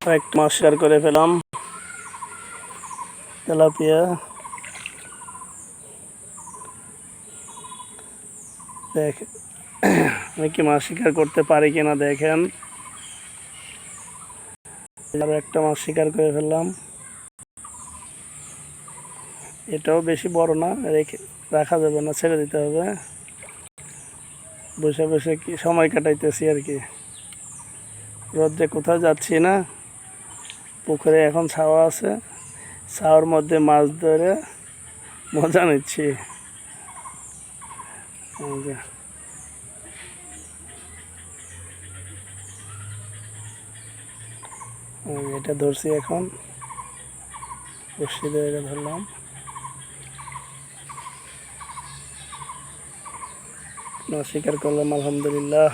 একটা মাছ শিকার করে ফেলাম, তেলাপিয়া। দেখ আমি কি মাছ শিকার করতে পারি কিনা দেখেন। আরো একটা মাছ শিকার করে ফেললাম। এটাও বেশি বড় না, রাখা যাবে না, ছেড়ে দিতে হবে। বসে বসে কি সময় কাটাইতেছি আর কি, রোদ্রে কোথাও যাচ্ছি না। পুকুরে এখন ছাওয়া আছে, ছাওয়ার মধ্যে মাছ ধরে মজা নিচ্ছি। এটা ধরছি, এখন বসি ধরে ধরলাম। মাছ শিকার করলাম আলহামদুলিল্লাহ।